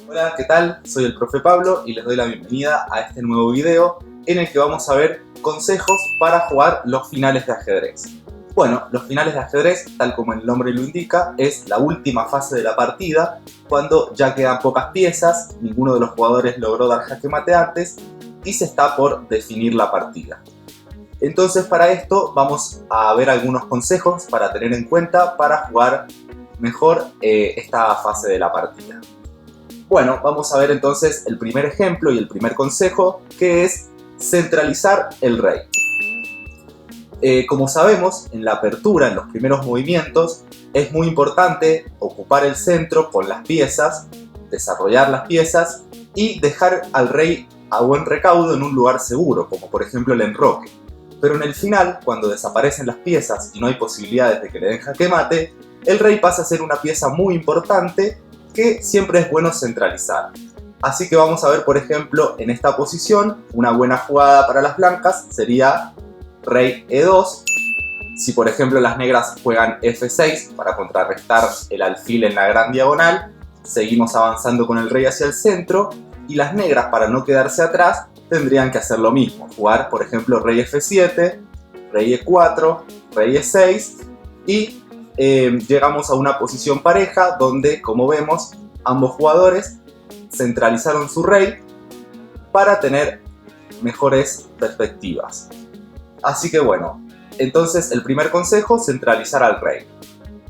Hola, ¿qué tal? Soy el profe Pablo y les doy la bienvenida a este nuevo video en el que vamos a ver consejos para jugar los finales de ajedrez. Bueno, los finales de ajedrez, tal como el nombre lo indica, es la última fase de la partida, cuando ya quedan pocas piezas, ninguno de los jugadores logró dar jaque mate antes y se está por definir la partida. Entonces, para esto vamos a ver algunos consejos para tener en cuenta para jugar mejor esta fase de la partida. Bueno, vamos a ver entonces el primer ejemplo y el primer consejo, que es centralizar el rey. Como sabemos, en la apertura, en los primeros movimientos, es muy importante ocupar el centro con las piezas, desarrollar las piezas y dejar al rey a buen recaudo en un lugar seguro, como por ejemplo el enroque. Pero en el final, cuando desaparecen las piezas y no hay posibilidades de que le den jaque mate, el rey pasa a ser una pieza muy importante que siempre es bueno centralizar. Así que vamos a ver, por ejemplo, en esta posición, una buena jugada para las blancas sería rey E2. Si por ejemplo las negras juegan F6 para contrarrestar el alfil en la gran diagonal, seguimos avanzando con el rey hacia el centro, y las negras, para no quedarse atrás, tendrían que hacer lo mismo, jugar por ejemplo rey F7, rey E4, rey E6 y llegamos a una posición pareja donde, como vemos, ambos jugadores centralizaron su rey para tener mejores perspectivas. Así que bueno, entonces el primer consejo, centralizar al rey.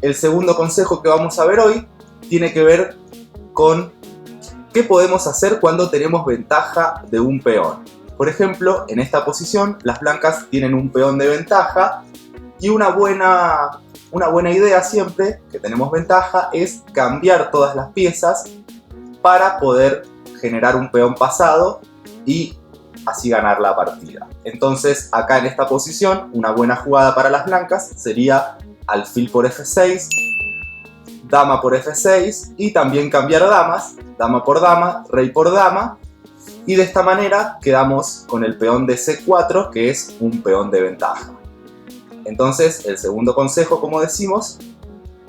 El segundo consejo que vamos a ver hoy tiene que ver con qué podemos hacer cuando tenemos ventaja de un peón. Por ejemplo, en esta posición las blancas tienen un peón de ventaja y una buena idea siempre que tenemos ventaja es cambiar todas las piezas para poder generar un peón pasado y así ganar la partida. Entonces acá en esta posición una buena jugada para las blancas sería alfil por F6, dama por F6 y también cambiar damas, dama por dama, rey por dama, y de esta manera quedamos con el peón de C4, que es un peón de ventaja. Entonces el segundo consejo, como decimos,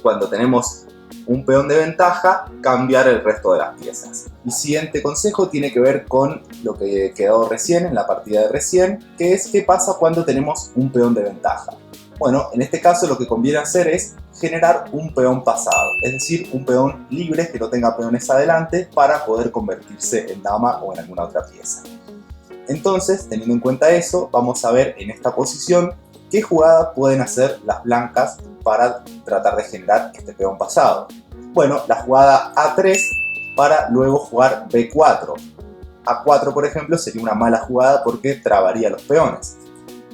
cuando tenemos un peón de ventaja, cambiar el resto de las piezas. El siguiente consejo tiene que ver con lo que quedó recién, en la partida de recién, que es qué pasa cuando tenemos un peón de ventaja. Bueno, en este caso lo que conviene hacer es generar un peón pasado, es decir, un peón libre que no tenga peones adelante para poder convertirse en dama o en alguna otra pieza. Entonces, teniendo en cuenta eso, vamos a ver en esta posición qué jugada pueden hacer las blancas para tratar de generar este peón pasado. Bueno, la jugada A3 para luego jugar B4. A4, por ejemplo, sería una mala jugada porque trabaría los peones.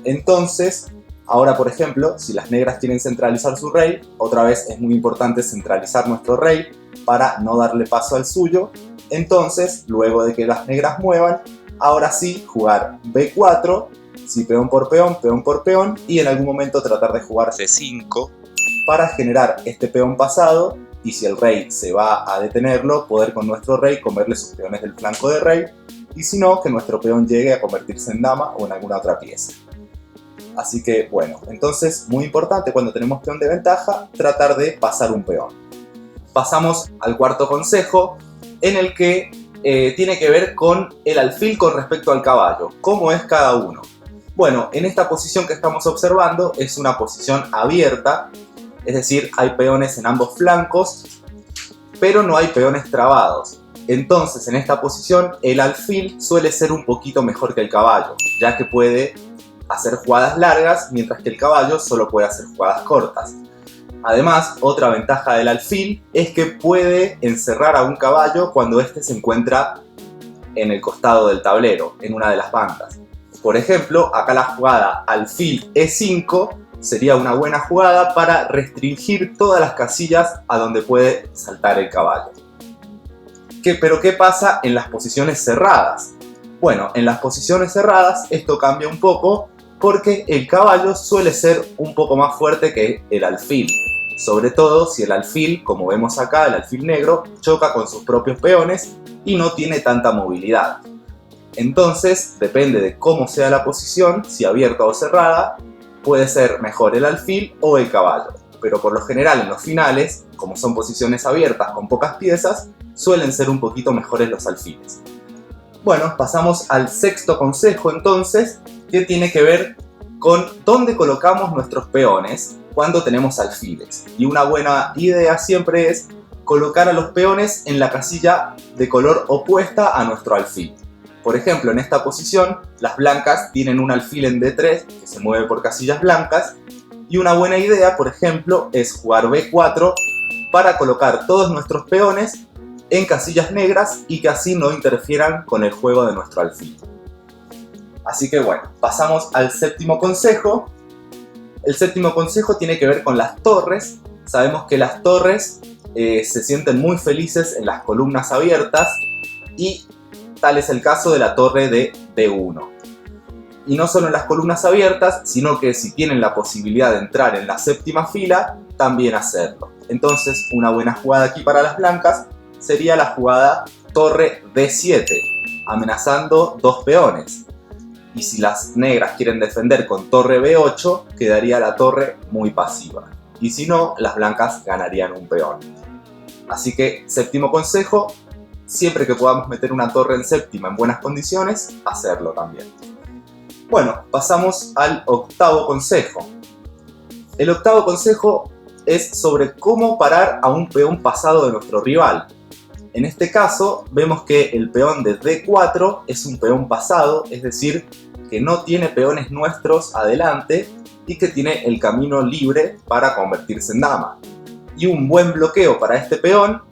Entonces, ahora, por ejemplo, si las negras quieren centralizar su rey, otra vez es muy importante centralizar nuestro rey para no darle paso al suyo. Entonces, luego de que las negras muevan, ahora sí jugar B4, sí, peón por peón, y en algún momento tratar de jugar C5 para generar este peón pasado, y si el rey se va a detenerlo, poder con nuestro rey comerle sus peones del flanco de rey, y si no, que nuestro peón llegue a convertirse en dama o en alguna otra pieza. Así que bueno, entonces muy importante cuando tenemos peón de ventaja, tratar de pasar un peón. Pasamos al cuarto consejo, en el que tiene que ver con el alfil con respecto al caballo, cómo es cada uno. Bueno, en esta posición que estamos observando es una posición abierta, es decir, hay peones en ambos flancos, pero no hay peones trabados. Entonces, en esta posición, el alfil suele ser un poquito mejor que el caballo, ya que puede hacer jugadas largas, mientras que el caballo solo puede hacer jugadas cortas. Además, otra ventaja del alfil es que puede encerrar a un caballo cuando éste se encuentra en el costado del tablero, en una de las bandas. Por ejemplo, acá la jugada alfil E5 sería una buena jugada para restringir todas las casillas a donde puede saltar el caballo. ¿Pero qué pasa en las posiciones cerradas? Bueno, en las posiciones cerradas esto cambia un poco porque el caballo suele ser un poco más fuerte que el alfil. Sobre todo si el alfil, como vemos acá, el alfil negro, choca con sus propios peones y no tiene tanta movilidad. Entonces, depende de cómo sea la posición, si abierta o cerrada, puede ser mejor el alfil o el caballo. Pero por lo general en los finales, como son posiciones abiertas con pocas piezas, suelen ser un poquito mejores los alfiles. Bueno, pasamos al sexto consejo entonces, que tiene que ver con dónde colocamos nuestros peones cuando tenemos alfiles. Y una buena idea siempre es colocar a los peones en la casilla de color opuesta a nuestro alfil. Por ejemplo, en esta posición, las blancas tienen un alfil en D3 que se mueve por casillas blancas. Y una buena idea, por ejemplo, es jugar B4 para colocar todos nuestros peones en casillas negras y que así no interfieran con el juego de nuestro alfil. Así que bueno, pasamos al séptimo consejo. El séptimo consejo tiene que ver con las torres. Sabemos que las torres se sienten muy felices en las columnas abiertas y tal es el caso de la torre de D1. Y no solo en las columnas abiertas, sino que si tienen la posibilidad de entrar en la séptima fila, también hacerlo. Entonces, una buena jugada aquí para las blancas sería la jugada torre D7, amenazando dos peones. Y si las negras quieren defender con torre B8, quedaría la torre muy pasiva. Y si no, las blancas ganarían un peón. Así que, séptimo consejo, siempre que podamos meter una torre en séptima en buenas condiciones, hacerlo también. Bueno, pasamos al octavo consejo. El octavo consejo es sobre cómo parar a un peón pasado de nuestro rival. En este caso, vemos que el peón de D4 es un peón pasado, es decir, que no tiene peones nuestros adelante y que tiene el camino libre para convertirse en dama. Y un buen bloqueo para este peón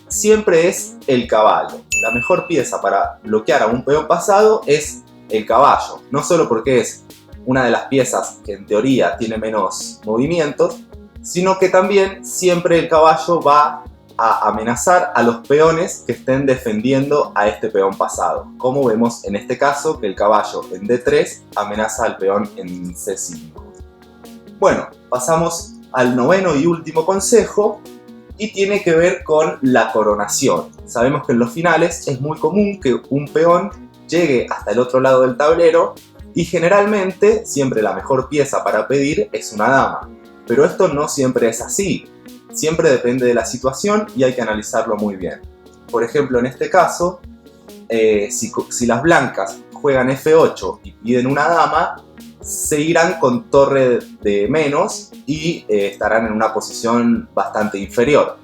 siempre es el caballo. La mejor pieza para bloquear a un peón pasado es el caballo, no solo porque es una de las piezas que en teoría tiene menos movimientos, sino que también siempre el caballo va a amenazar a los peones que estén defendiendo a este peón pasado, como vemos en este caso que el caballo en D3 amenaza al peón en C5. Bueno, pasamos al noveno y último consejo y tiene que ver con la coronación. Sabemos que en los finales es muy común que un peón llegue hasta el otro lado del tablero y generalmente siempre la mejor pieza para pedir es una dama. Pero esto no siempre es así, siempre depende de la situación y hay que analizarlo muy bien. Por ejemplo, en este caso, si las blancas juegan F8 y piden una dama, se irán con torre de menos y estarán en una posición bastante inferior.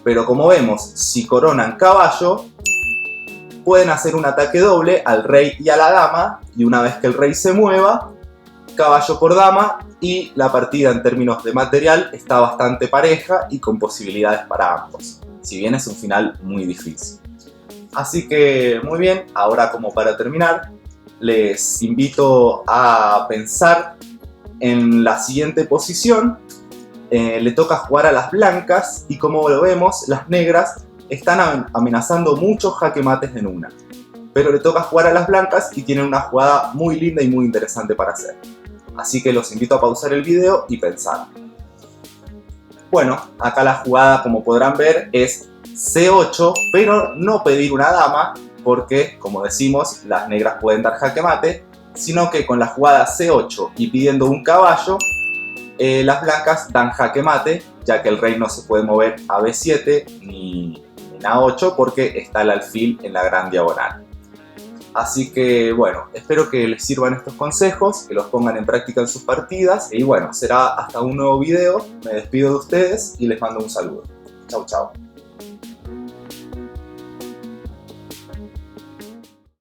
Pero como vemos, si coronan caballo, pueden hacer un ataque doble al rey y a la dama, y una vez que el rey se mueva, caballo por dama, y la partida en términos de material está bastante pareja y con posibilidades para ambos, si bien es un final muy difícil. Así que muy bien, ahora como para terminar, les invito a pensar en la siguiente posición. Le toca jugar a las blancas y como lo vemos, las negras están amenazando muchos jaque mates en una. Pero le toca jugar a las blancas y tienen una jugada muy linda y muy interesante para hacer. Así que los invito a pausar el video y pensar. Bueno, acá la jugada, como podrán ver, es C8, pero no pedir una dama, porque, como decimos, las negras pueden dar jaque mate, sino que con la jugada C8 y pidiendo un caballo, las blancas dan jaque mate, ya que el rey no se puede mover a B7 ni en A8 porque está el alfil en la gran diagonal. Así que bueno, espero que les sirvan estos consejos, que los pongan en práctica en sus partidas. Y bueno, será hasta un nuevo video. Me despido de ustedes y les mando un saludo. Chau, chau.